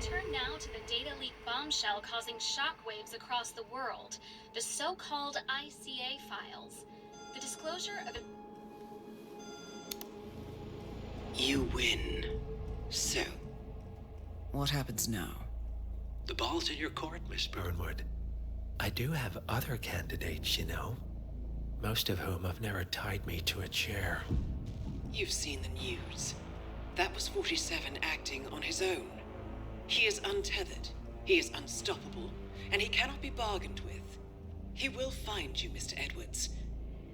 turn now to the data leak bombshell causing shockwaves across the world, the so-called ICA files. The disclosure of... You win. So? What happens now? The ball's in your court, Miss Burnwood. I do have other candidates, you know. Most of whom have never tied me to a chair. You've seen the news. That was 47 acting on his own. He is untethered, he is unstoppable, and he cannot be bargained with. He will find you, Mr. Edwards,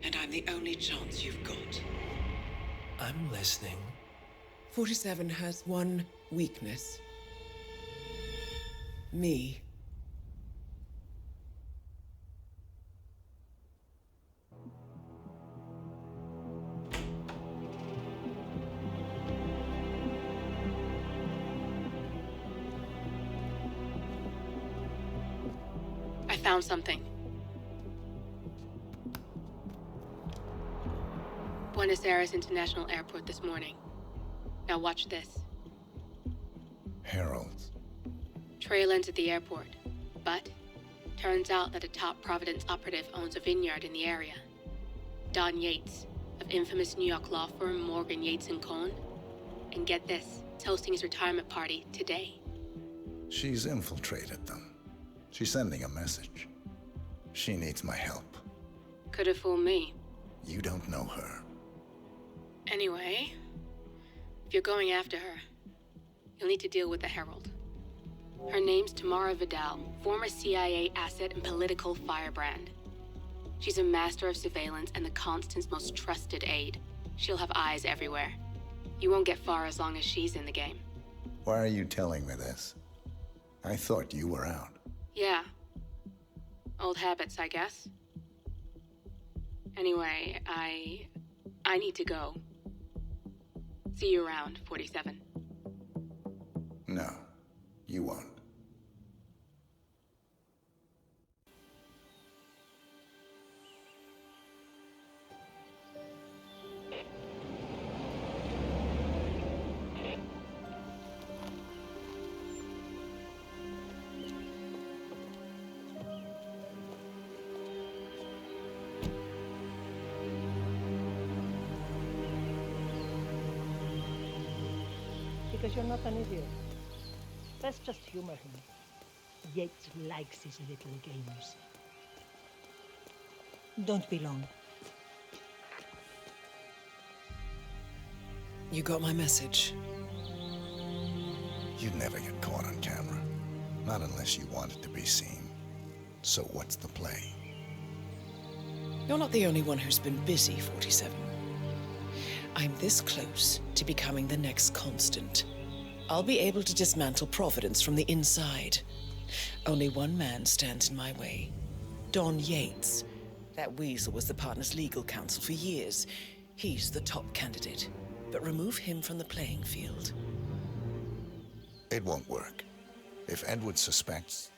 and I'm the only chance you've got. I'm listening. 47 has one weakness. Me. I found something. Buenos Aires International Airport this morning. Now watch this. Heralds. Trail ends at the airport, but turns out that a top Providence operative owns a vineyard in the area. Don Yates, of infamous New York law firm Morgan, Yates & Cohn. And get this, is hosting his retirement party today. She's infiltrated them. She's sending a message. She needs my help. Could have fooled me. You don't know her. Anyway, if you're going after her, you'll need to deal with the Herald. Her name's Tamara Vidal, former CIA asset and political firebrand. She's a master of surveillance and the Constant's most trusted aide. She'll have eyes everywhere. You won't get far as long as she's in the game. Why are you telling me this? I thought you were out. Yeah. Old habits, I guess. Anyway, I need to go. See you around, 47. No, you won't. Because you're not an idiot. Let's just humor him. Yates likes his little games. Don't be long. You got my message. You'd never get caught on camera. Not unless you wanted to be seen. So what's the play? You're not the only one who's been busy, 47. I'm this close to becoming the next Constant. I'll be able to dismantle Providence from the inside. Only one man stands in my way. Don Yates. That weasel was the partner's legal counsel for years. He's the top candidate. But remove him from the playing field. It won't work. If Edward suspects...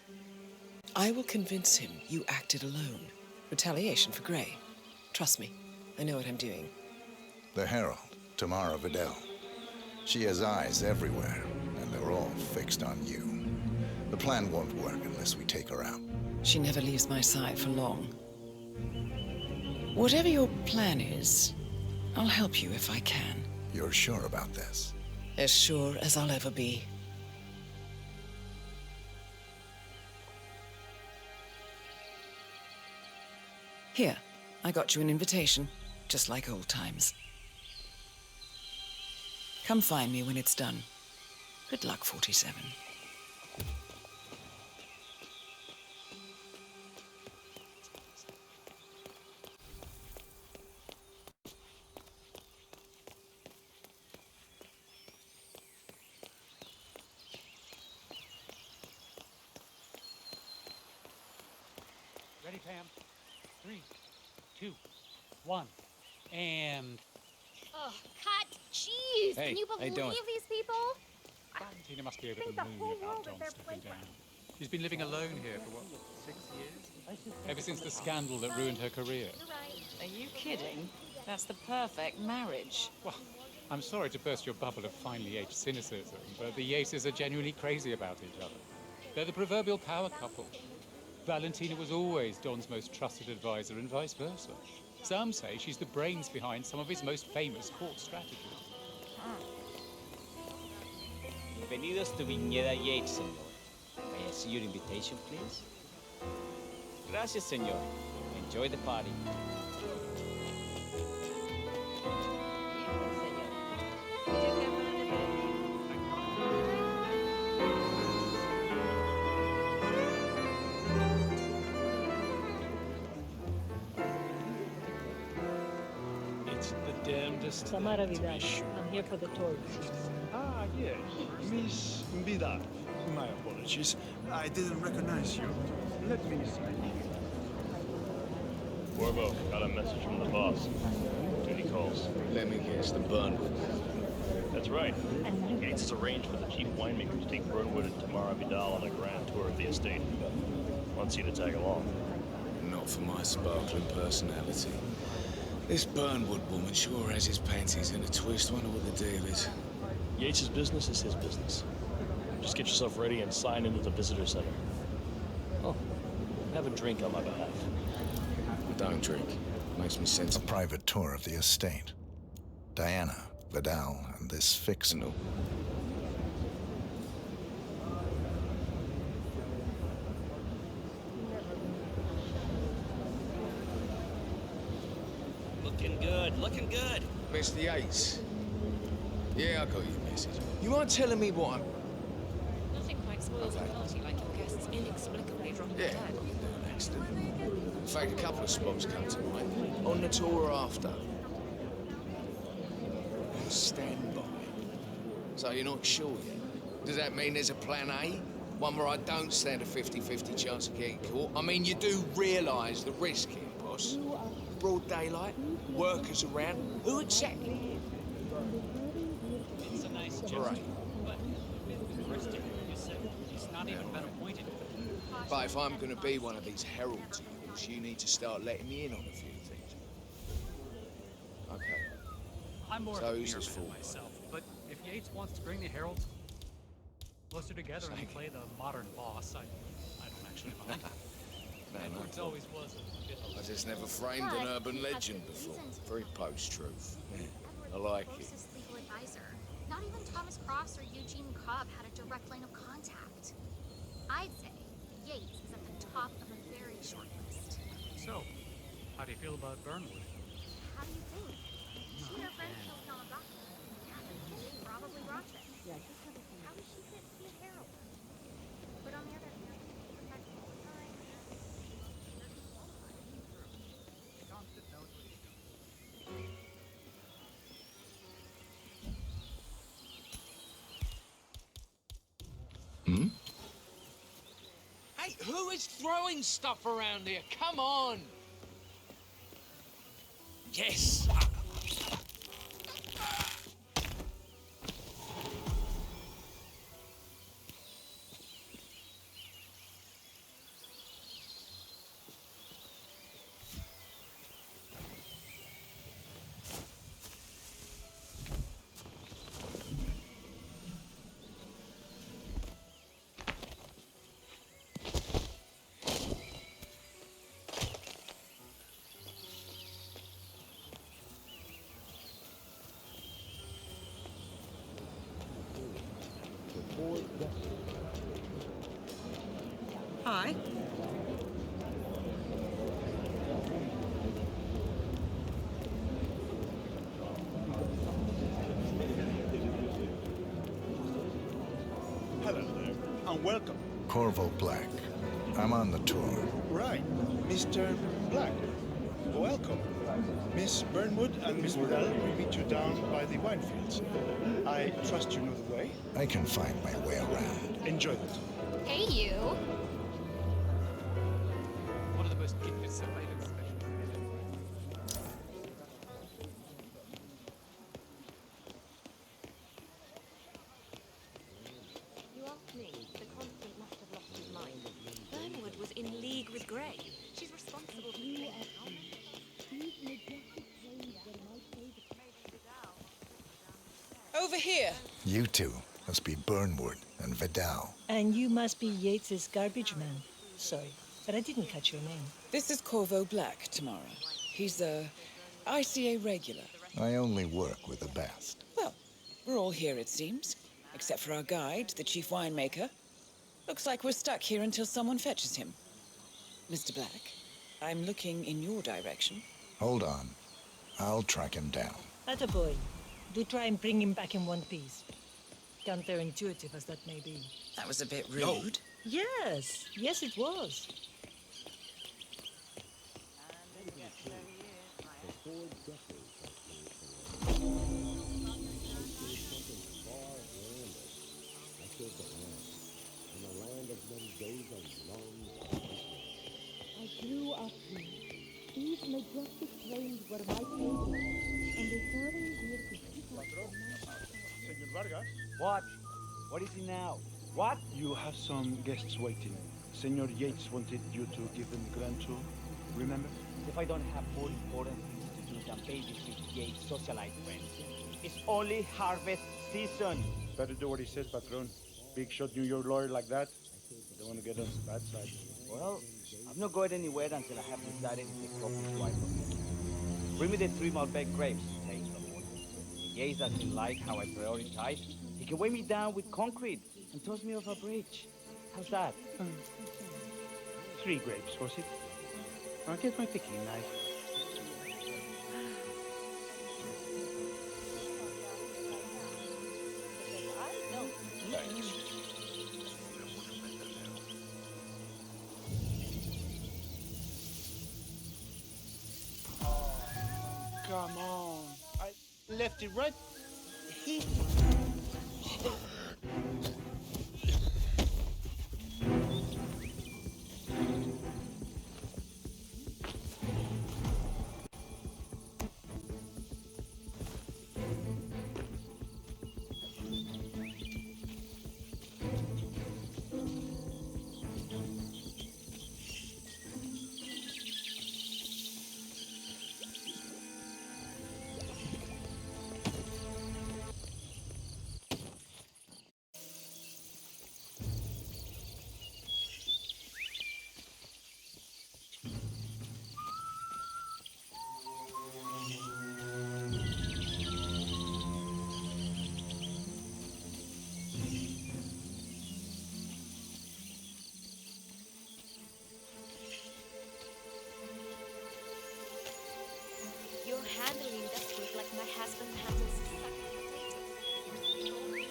I will convince him you acted alone. Retaliation for Grey. Trust me, I know what I'm doing. The Herald, Tamara Vidal. She has eyes everywhere, and they're all fixed on you. The plan won't work unless we take her out. She never leaves my side for long. Whatever your plan is, I'll help you if I can. You're sure about this? As sure as I'll ever be. Here, I got you an invitation, just like old times. Come find me when it's done. Good luck, 47. Ready, Pam? 3, 2, 1, and... Oh, cut! Jeez! Hey, Can you how you believe doing? these people? Tina must be over think the the moon whole about world John is their stepping playground. down. She's been living alone here for, what, 6 years? Ever since the scandal that ruined her career. You're right. Are you kidding? That's the perfect marriage. Well, I'm sorry to burst your bubble of finely aged cynicism, but the Yaces are genuinely crazy about each other. They're the proverbial power couple. Valentina was always Don's most trusted advisor and vice versa. Some say she's the brains behind some of his most famous court strategies. Bienvenidos to Viñeda Yates, senor. May I see your invitation, please? Gracias, senor. Enjoy the party. It's the damnedest Tamara thing to Vidal. be sure. I'm here for the tourists. Ah, yes. Miss Vidal. My apologies. I didn't recognize you. Let me see. Corvo, got a message from the boss. Duty calls. Let me guess, the Burnwood. That's right. Gates has arranged for the chief winemaker to take Burnwood and Tamara Vidal on a grand tour of the estate. Wants you to tag along. Not for my sparkling personality. This Burnwood woman sure has his panties in a twist. Wonder what the deal is. Yates' business is his business. Just get yourself ready and sign into the visitor center. Oh, have a drink on my behalf. I don't drink. Makes me sense. A private tour of the estate. Diana, Vidal, and this fixin'. Looking good, looking good. Mr. Yates. Yeah, I got your message. You aren't telling me what I'm... Nothing quite spoils a party like your guests inexplicably dropping Yeah, dead. an accident. In fact, a couple of spots come to mind. On the tour or after. Stand by. So you're not sure yet? Does that mean there's a plan A? One where I don't stand a 50-50 chance of getting caught? I mean, you do realise the risk here, boss. Broad daylight, workers around. Who exactly? It's a nice Right. but he's not even been appointed. But if I'm going to be one of these heralds of yours, you need to start letting me in on a few things. Okay. I'm more So of a who's beer this man for? myself, but if Yates wants to bring the Heralds closer together and play the modern boss, I don't actually mind. Edwards always was a bit I just never framed an urban legend before. Very post-truth. Yeah, I like it. Closest legal advisor. Not even Thomas Cross or Eugene Cobb had a direct line of contact. I'd say Yates is at the top of a very short list. So, how do you feel about Burnwood? How do you think? She and her friend killed Yamagata. Yeah, they probably watch it. How does she fit to be a herald? But on the other hand, protect all the time. Constant knows what he's doing. Hmm? Hey, who is throwing stuff around here? Come on! Yes! Hi. Hello there, and welcome. Corvo Black. I'm on the tour. Right, Mr. Black. Welcome. Miss Burnwood and Miss Vidal will meet you down by the wine fields. I trust you know the way. I can find my way around. Enjoy it. Hey, you. One of the most gifted surveillance specialists. You asked me. The constant must have lost his mind. Burnwood was in league with Grey. She's responsible for the over here. You two must be Burnwood and Vidal. And you must be Yates's garbage man. Sorry, but I didn't catch your name. This is Corvo Black, Tamara. He's a ICA regular. I only work with the best. Well, we're all here, it seems. Except for our guide, the chief winemaker. Looks like we're stuck here until someone fetches him. Mr. Black, I'm looking in your direction. Hold on. I'll track him down. Attaboy. Do try and bring him back in one piece. Counterintuitive as that may be. That was a bit rude. Yes. Yes, it was. I grew up here. These majestic plains were my favorite, and returning here to keep my Senor Vargas? What? What is it now? What? You have some guests waiting. Senor Yates wanted you to give them grand tour. Remember? If I don't have more important things to do than babysit Yates' socialite friends. It's only harvest season. Better do what he says, Patron. Big shot New York lawyer like that. I don't want to get on the bad side. Well, I'm not going anywhere until I have decided to take Copper's wife from me. Bring me the 3 Malbec grapes. Taste them. If Yates doesn't like how I prioritize, he can weigh me down with concrete and toss me off a bridge. How's that? 3 grapes, was it? I'll get my picking knife. Come on. I left it right here. You're handling this work like my husband handles his sack of potatoes.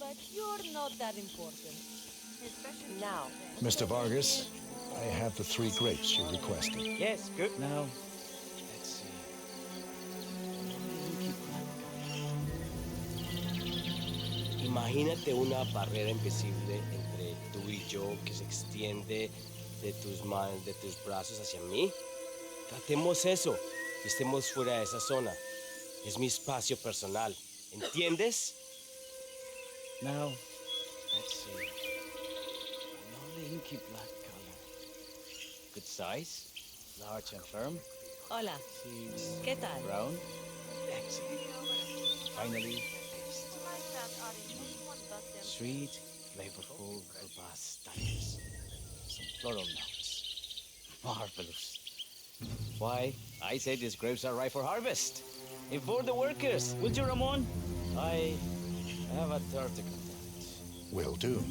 But you're not that important. Especially Now. Mr. Vargas, I have the 3 grapes you requested. Yes, good. Now, let's see. Imagínate una barrera invisible entre tú y yo que se extiende de tus manos, de tus brazos hacia mí. Tratemos eso y estemos fuera de esa zona. Es mi espacio personal. ¿Entiendes? Now, let's see. Lovely inky black color. Good size, large and firm. Hola. Seeds ¿Qué tal? brown. Excellent. Finally, taste. Sweet, flavorful, robust tannins. Some floral notes. Marvelous. Why, I say these grapes are ripe for harvest. Inform the workers, will you, Ramon? I have a third to conduct. Will do.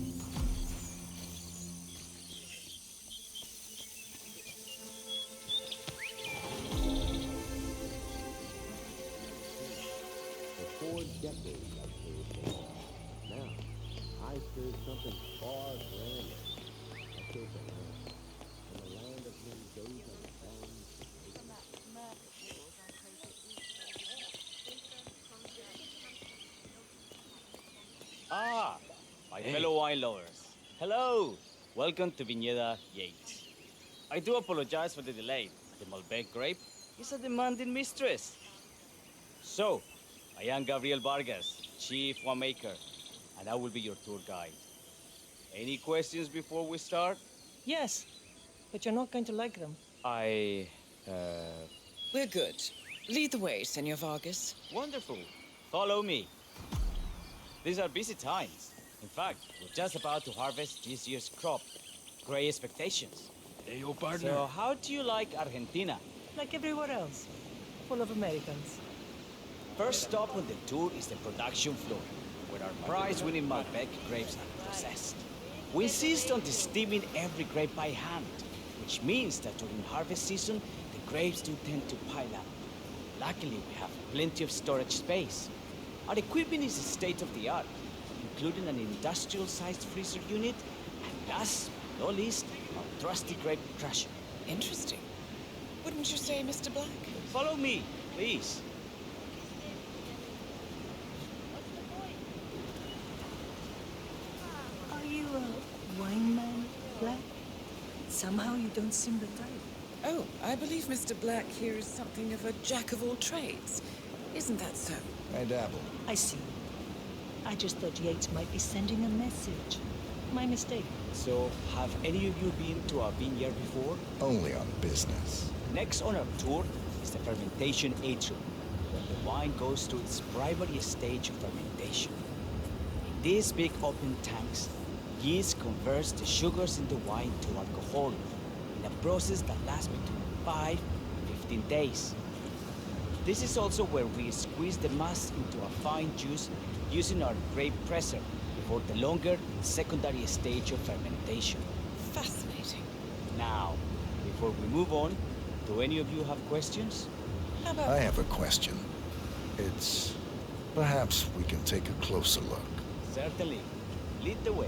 For 4 decades I've served. Now, I serve something far grander. I serve fellow wine lovers. Hello. Welcome to Viñeda Yates. I do apologize for the delay. The Malbec grape is a demanding mistress. So, I am Gabriel Vargas, chief winemaker, and I will be your tour guide. Any questions before we start? Yes, but you're not going to like them. We're good. Lead the way, Senor Vargas. Wonderful. Follow me. These are busy times. In fact, we're just about to harvest this year's crop. Great expectations. Hey, yo, partner. So, how do you like Argentina? Like everywhere else, full of Americans. First stop on the tour is the production floor, where our prize-winning Malbec grapes are processed. We insist on steaming every grape by hand, which means that during harvest season, the grapes do tend to pile up. Luckily, we have plenty of storage space. Our equipment is state-of-the-art, including an industrial-sized freezer unit, and last but not least, our trusty grape crusher. Interesting. Wouldn't you say, Mr. Black? Follow me, please. Are you a wine man, Black? Somehow you don't seem the type. Oh, I believe Mr. Black here is something of a jack of all trades. Isn't that so? I dabble. I see. I just thought Yates might be sending a message. My mistake. So, have any of you been to a vineyard before? Only on business. Next on our tour is the fermentation atrium, where the wine goes through its primary stage of fermentation. In these big open tanks, yeast converts the sugars in the wine to alcohol, in a process that lasts between 5 and 15 days. This is also where we squeeze the mass into a fine juice using our grape presser before the longer secondary stage of fermentation. Fascinating. Now, before we move on, do any of you have questions? How about... I have a question. It's... perhaps we can take a closer look. Certainly. Lead the way.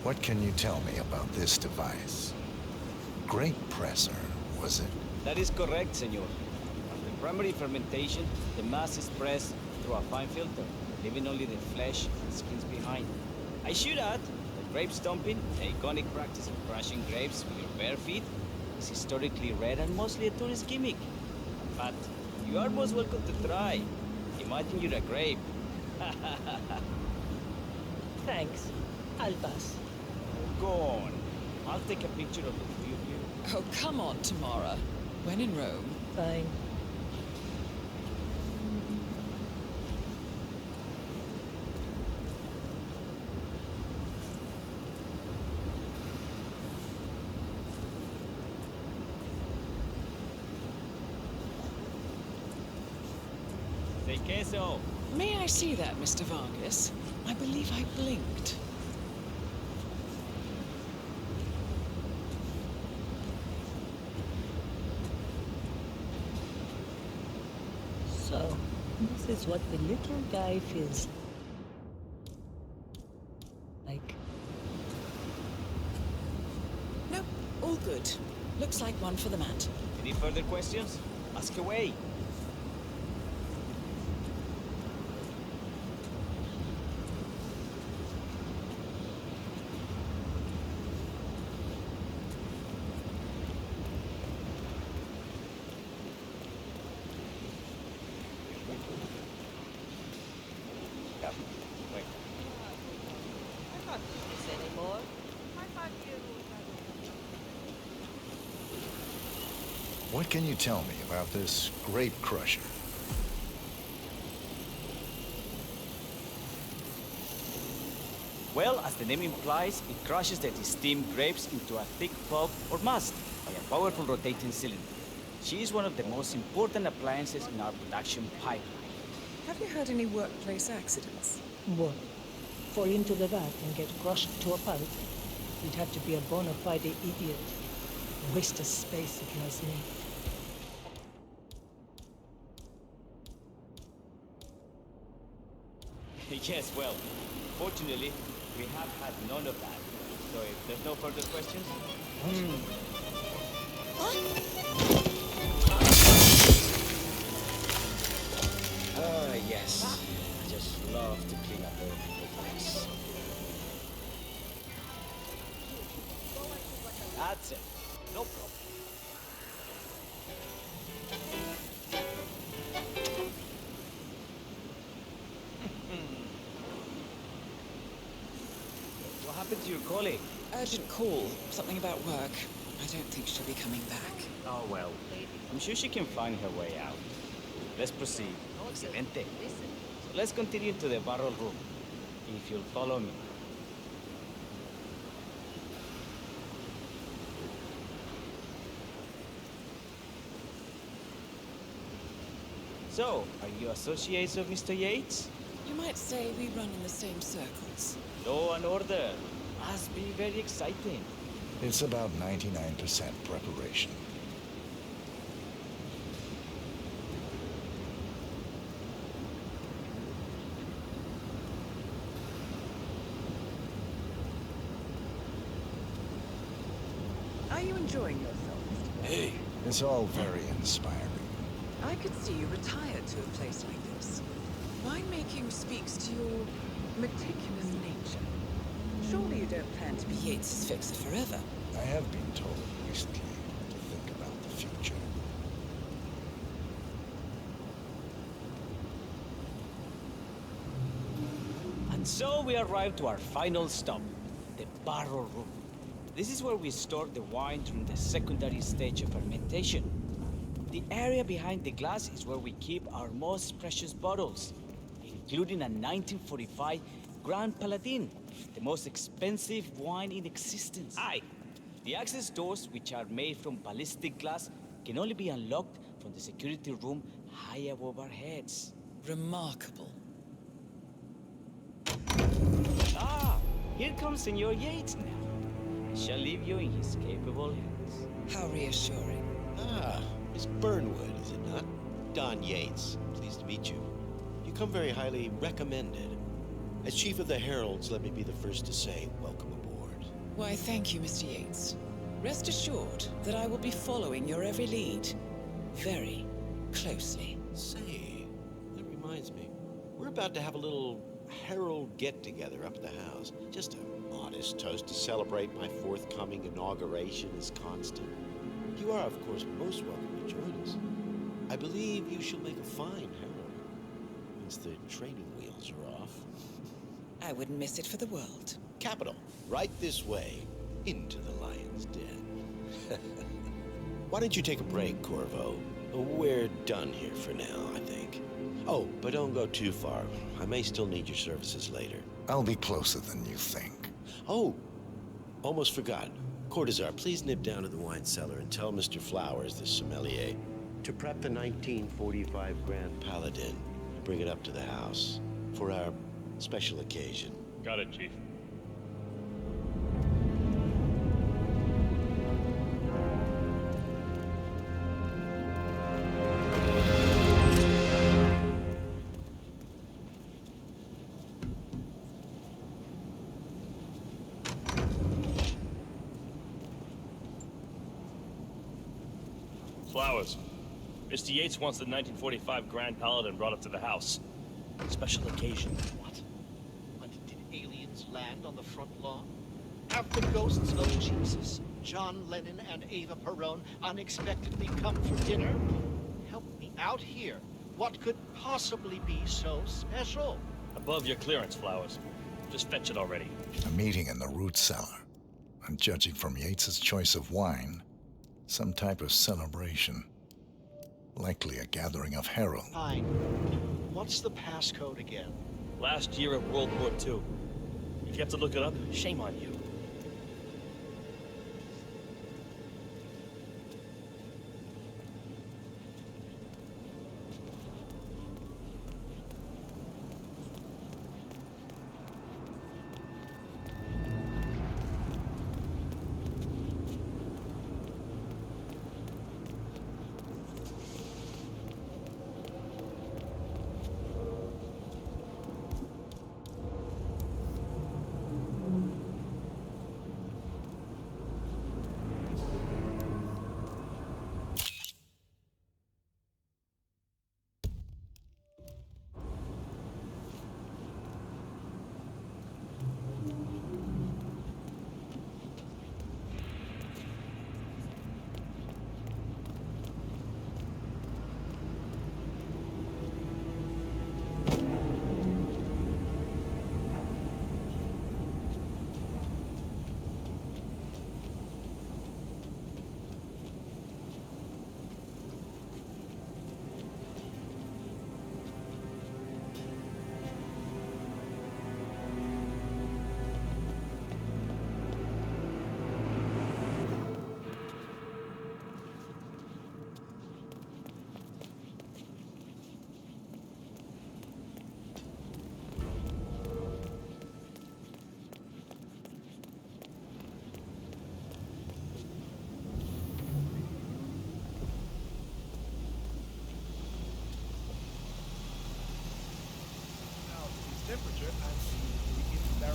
What can you tell me about this device? Grape presser, was it? That is correct, senor. After primary fermentation, the mass is pressed through a fine filter, leaving only the flesh and skins behind. I should add that grape stomping, the iconic practice of crushing grapes with your bare feet, is historically rare and mostly a tourist gimmick. But you are most welcome to try. Imagine you're a grape. Thanks. I'll pass. Go on. I'll take a picture of the three of you. Oh, come on, Tamara. When in Rome. Fine. Say queso. May I see that, Mr. Vargas? I believe I blinked. So, this is what the little guy feels like. No, all good. Looks like one for the mat. Any further questions? Ask away. What can you tell me about this grape crusher? Well, as the name implies, it crushes the steamed grapes into a thick pulp or must by a powerful rotating cylinder. She is one of the most important appliances in our production pipeline. Have you had any workplace accidents? What? Fall into the vat and get crushed to a pulp? You'd have to be a bona fide idiot. Waste of space, if you ask me. Yes, well, fortunately, we have had none of that. So if there's no further questions... Yes. I just love to clean up other people's mess. That's it. No problem. What happened to your colleague? Urgent call. Something about work. I don't think she'll be coming back. Oh, well. I'm sure she can find her way out. Let's proceed. Excelente. So let's continue to the barrel room. If you'll follow me. So, are you associates of Mr. Yates? You might say we run in the same circles. Law and order. Must be very exciting. It's about 99% preparation. Are you enjoying yourself, Mr. Hey. It's all very inspiring. I could see you retire to a place like this. Winemaking speaks to your meticulous nature. Surely you don't plan to be Yates's fixer forever. I have been told recently to think about the future. And so we arrived to our final stop, the barrel room. This is where we store the wine during the secondary stage of fermentation. The area behind the glass is where we keep our most precious bottles, including a 1945 Grand Paladin, the most expensive wine in existence. Aye, the access doors, which are made from ballistic glass, can only be unlocked from the security room high above our heads. Remarkable. Ah, here comes Senor Yates now. I shall leave you in his capable hands. How reassuring. Ah, Miss Burnwood, is it not? Don Yates, pleased to meet you. You come very highly recommended. As Chief of the Heralds, let me be the first to say, welcome aboard. Why, thank you, Mr. Yates. Rest assured that I will be following your every lead very closely. Say, that reminds me. We're about to have a little Herald get-together up at the house. Just a modest toast to celebrate my forthcoming inauguration as Constant. You are, of course, most welcome to join us. I believe you shall make a fine Herald, once the training wheels are off. I wouldn't miss it for the world. Capital. Right this way, into the lion's den. Why don't you take a break, Corvo? We're done here for now, I think. Oh, but don't go too far. I may still need your services later. I'll be closer than you think. Oh, almost forgot. Cortazar, please nip down to the wine cellar and tell Mr. Flowers, the sommelier, to prep the 1945 Grand Paladin and bring it up to the house for our special occasion. Got it, Chief. Flowers. Mr. Yates wants the 1945 Grand Paladin brought up to the house. Special occasion. What? Did aliens land on the front lawn? Have the ghosts of Jesus, John Lennon and Eva Perón unexpectedly come for dinner? Help me out here. What could possibly be so special? Above your clearance, Flowers. Just fetch it already. A meeting in the root cellar. And judging from Yates's choice of wine, some type of celebration. Likely a gathering of heralds. Fine. What's the passcode again? Last year of World War II. If you have to look it up, shame on you.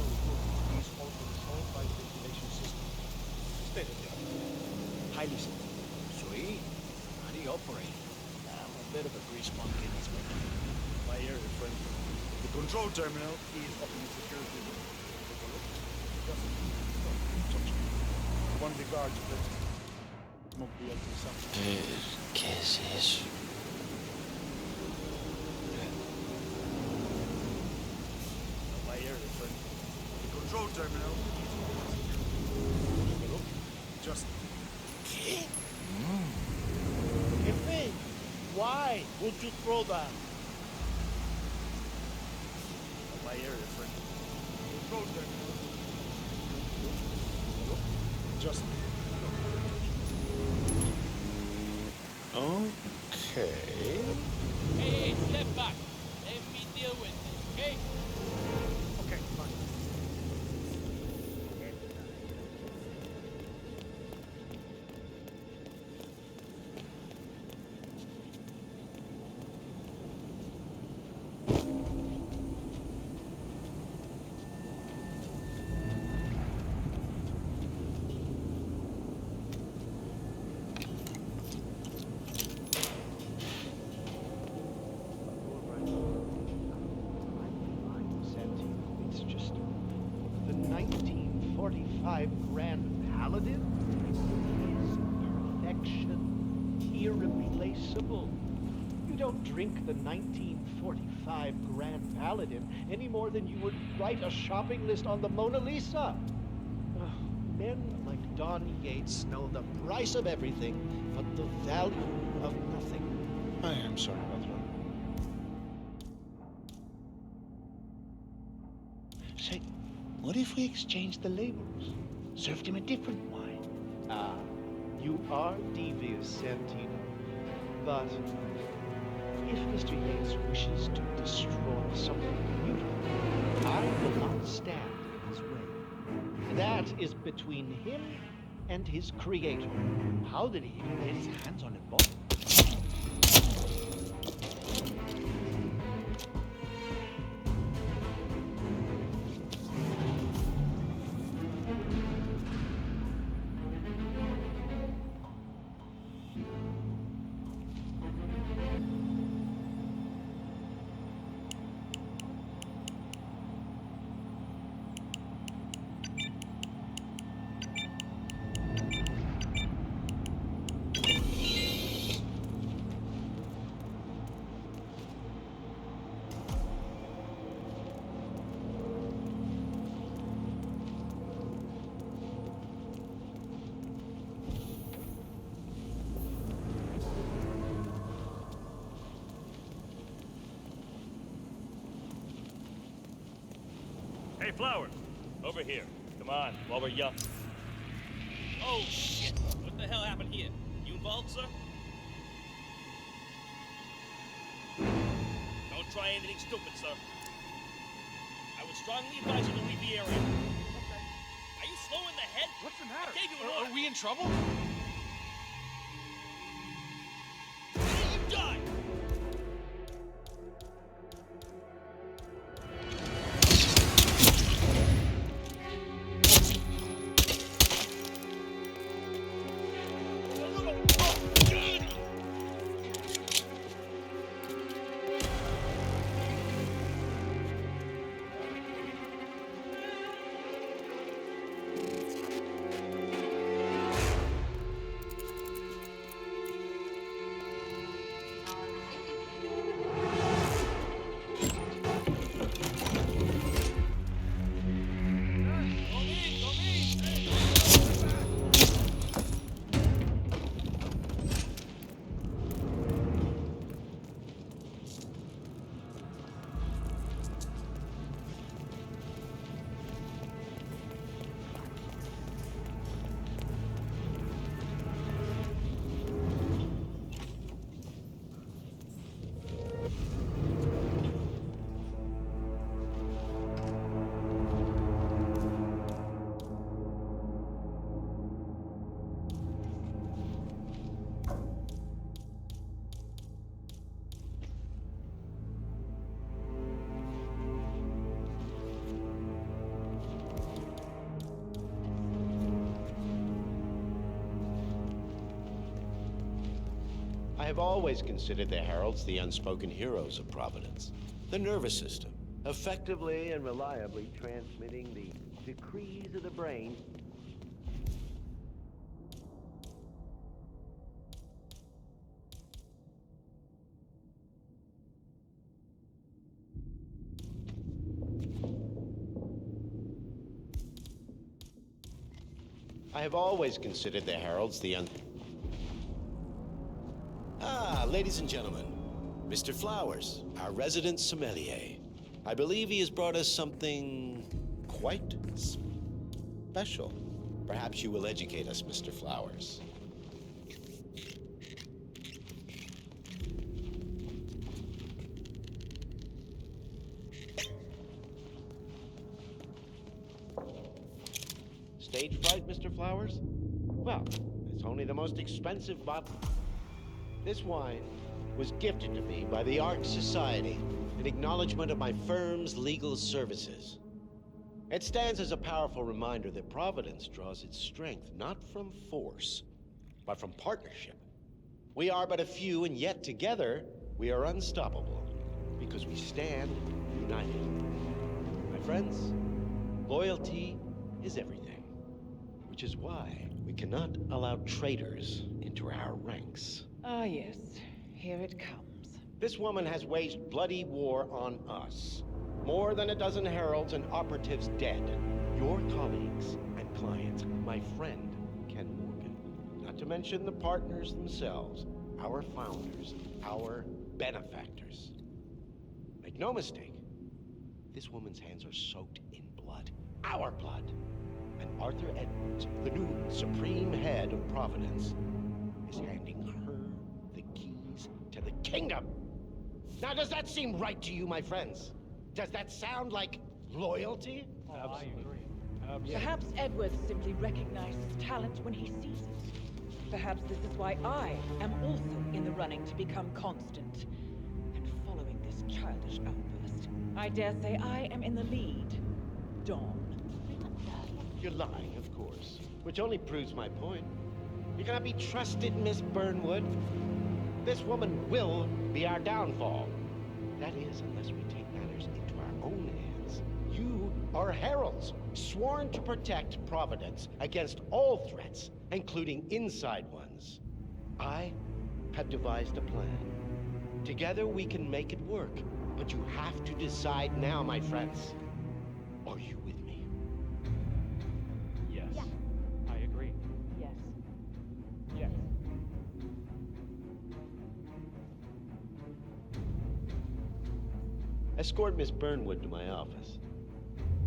terminal is also controlled by the ventilation system. State of the art. Highly safe. Sweet. How do you operate? I'm a bit of a grease monkey in this one. My area, friend. The control terminal is up in the security room. Take a look. Just don't touch it. One of the guards present. Smoke the empty something. ¿Qué es eso? My area, friend. The control terminal is up in the security room. Take a look. Just. Jefe, why would you throw that? My area, friend. Control terminal. Take a look. Just. Okay. Hey, step back. Let me deal with this, okay? Okay, fine. It's just the 1945 Grand Paladin is perfection, irreplaceable. You don't drink the 1945 Grand Paladin any more than you would write a shopping list on the Mona Lisa. Men like Don Yates know the price of everything, but the value of nothing. I am sorry, Patron. Say, what if we exchange the labels? Served him a different wine. Ah, you are devious, Santino. But if Mr. Yates wishes to destroy something beautiful, I will not stand in his way. That is between him and his creator. How did he even get his hands on a bottle? Hey, Flowers, over here. Come on, while we're young. Oh, shit. What the hell happened here? You involved, sir? Don't try anything stupid, sir. I would strongly advise you to leave the area. Okay. Are you slow in the head? What's the matter? I gave you an order. Are we in trouble? You die! I've always considered the heralds the unspoken heroes of Providence. The nervous system, effectively and reliably transmitting the decrees of the brain. I have always considered the heralds the ladies and gentlemen, Mr. Flowers, our resident sommelier. I believe he has brought us something quite special. Perhaps you will educate us, Mr. Flowers. Stage fright, Mr. Flowers? Well, it's only the most expensive bottle. This wine was gifted to me by the Art Society in acknowledgement of my firm's legal services. It stands as a powerful reminder that Providence draws its strength not from force, but from partnership. We are but a few, and yet together we are unstoppable because we stand united. My friends, loyalty is everything, which is why we cannot allow traitors into our ranks. Ah, yes. Here it comes. This woman has waged bloody war on us. More than a dozen heralds and operatives dead. Your colleagues and clients, my friend, Ken Morgan. Not to mention the partners themselves, our founders, our benefactors. Make no mistake, this woman's hands are soaked in blood. Our blood. And Arthur Edwards, the new supreme head of Providence, is handing her the keys to the kingdom. Now, does that seem right to you, my friends? Does that sound like loyalty? Absolutely. Perhaps Edwards simply recognizes talent when he sees it. Perhaps this is why I am also in the running to become constant. And following this childish outburst, I dare say I am in the lead. Dawn. You're lying, of course, which only proves my point. You cannot be trusted, Miss Burnwood. This woman will be our downfall. That is, unless we take matters into our own hands. You are heralds, sworn to protect Providence against all threats, including inside ones. I have devised a plan. Together we can make it work, but you have to decide now, my friends. Are you with me? Yes. I agree. Yes. Yes. Escort Miss Burnwood to my office.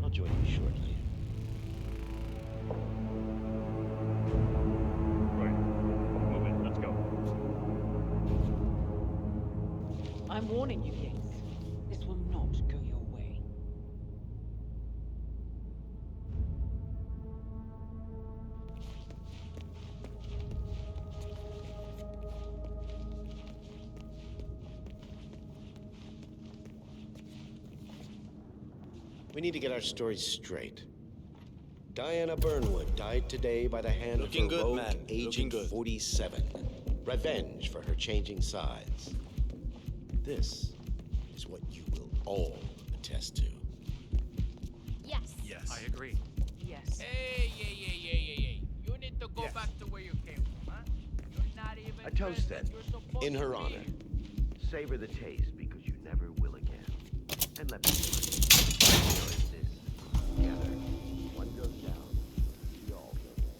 I'll join you shortly. Right. Move it. Let's go. I'm warning you, Yates. This will not go your way. We need to get our stories straight. Diana Burnwood died today by the hand Looking of her good, rogue man. Looking Agent good. 47. Revenge for her changing sides. This is what you will all attest to. Yes. Yes. I agree. Yes. Hey. You need to go back to where you came from, huh? You're not even A toast then, you're supposed in her to be. honor. Savor the taste because you never will again. And let me enjoy this together. One goes down, we all go down.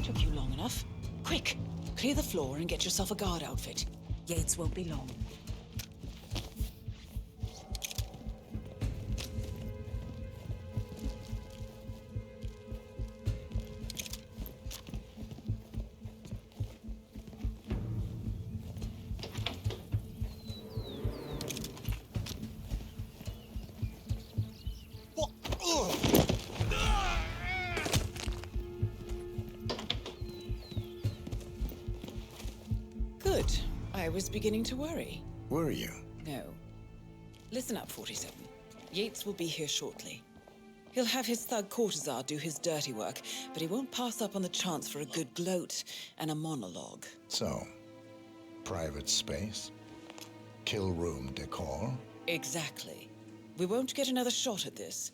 Took you long enough. Quick! Clear the floor and get yourself a guard outfit. Yates won't be long. Good. I was beginning to worry. Were you? No. Listen up, 47. Yates will be here shortly. He'll have his thug courtesan do his dirty work, but he won't pass up on the chance for a good gloat and a monologue. So, private space? Kill room decor? Exactly. We won't get another shot at this.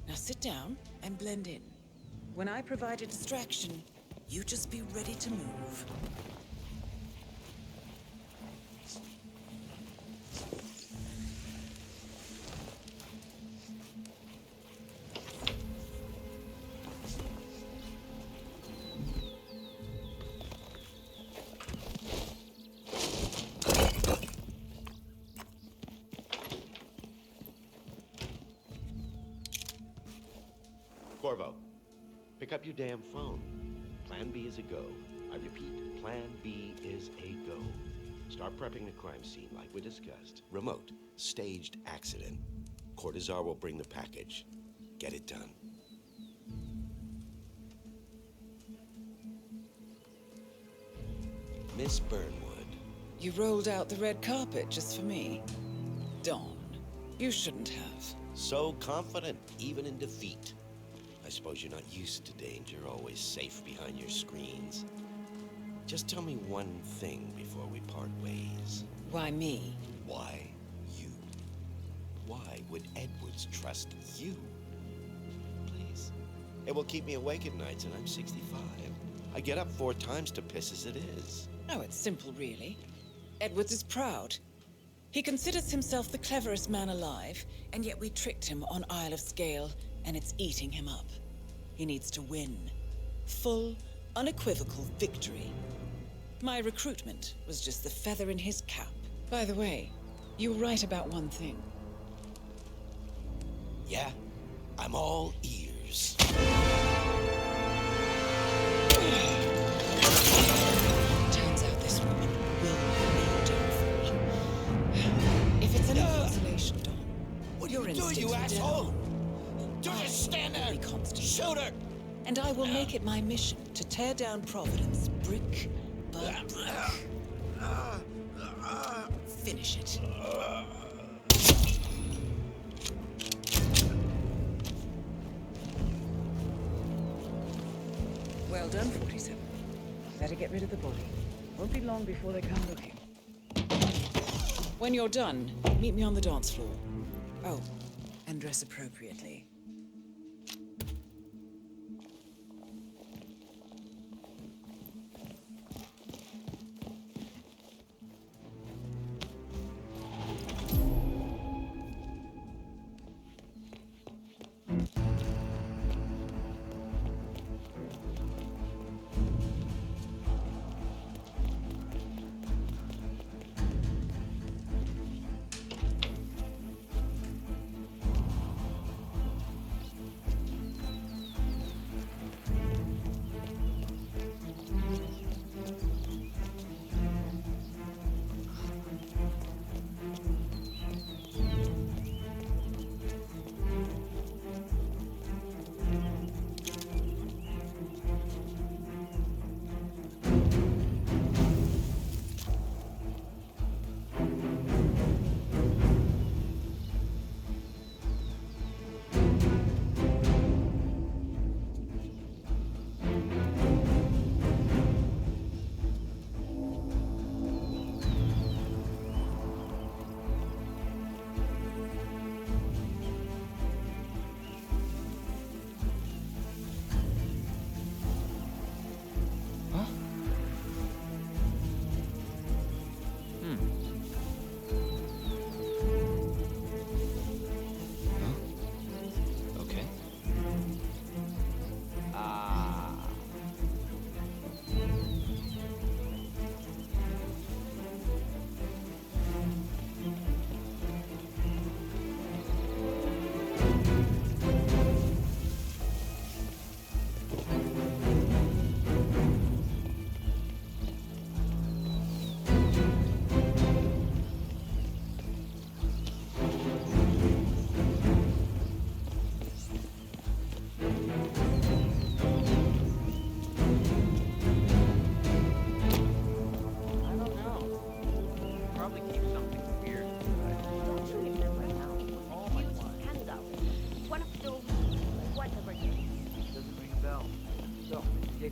Now sit down and blend in. When I provide a distraction, you just be ready to move. Corvo, pick up your damn phone. Plan B is a go. I repeat, Plan B is a go. Start prepping the crime scene like we discussed. Remote, staged accident. Cortazar will bring the package. Get it done. Miss Burnwood. You rolled out the red carpet just for me. Dawn, you shouldn't have. So confident, even in defeat. I suppose you're not used to danger, always safe behind your screens. Just tell me one thing before we part ways. Why me? Why you? Why would Edwards trust you? Please. It will keep me awake at nights, and I'm 65. I get up 4 times to piss as it is. Oh, it's simple, really. Edwards is proud. He considers himself the cleverest man alive, and yet we tricked him on Isle of Scale, and it's eating him up. He needs to win. Full, unequivocal victory. My recruitment was just the feather in his cap. By the way, you were right about one thing. Yeah? I'm all ears. Turns out this woman will be your downfall. If it's any consolation, Dawn, what your are you doing, you instincts are dead asshole? on. Just stand there! Shoot her! And I will make it my mission to tear down Providence brick by brick. Finish it. Well done, 47. Better get rid of the body. Won't be long before they come looking. When you're done, meet me on the dance floor. Oh, and dress appropriately.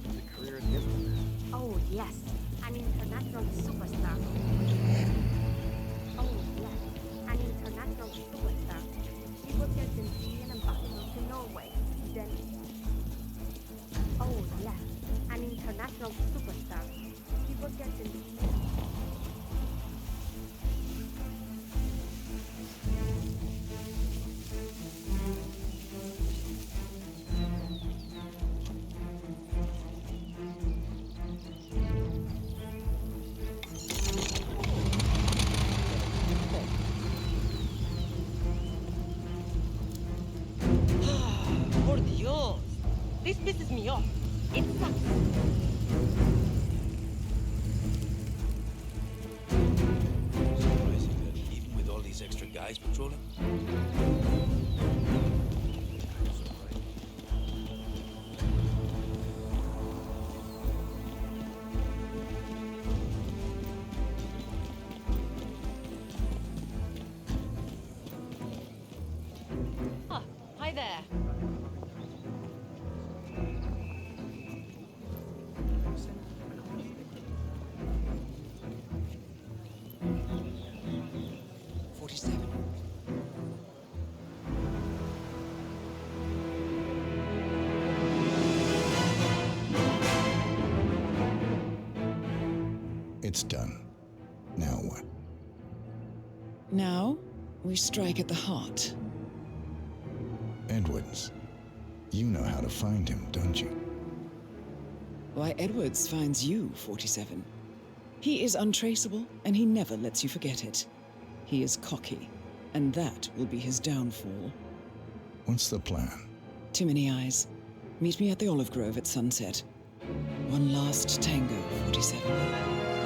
life as a career diplomat. Oh, yes. An international superstar. Oh, yes. An international superstar. He worked as an Indian ambassador to Norway. Then... Oh, yes. An international superstar. He worked as an... Por Dios. This pisses me off. It sucks. Surprising that even with all these extra guys patrolling. Ah, hi there. It's done. Now what? Now, we strike at the heart. Edwards. You know how to find him, don't you? Why, Edwards finds you, 47. He is untraceable, and he never lets you forget it. He is cocky, and that will be his downfall. What's the plan? Too many eyes. Meet me at the Olive Grove at sunset. One last tango, 47.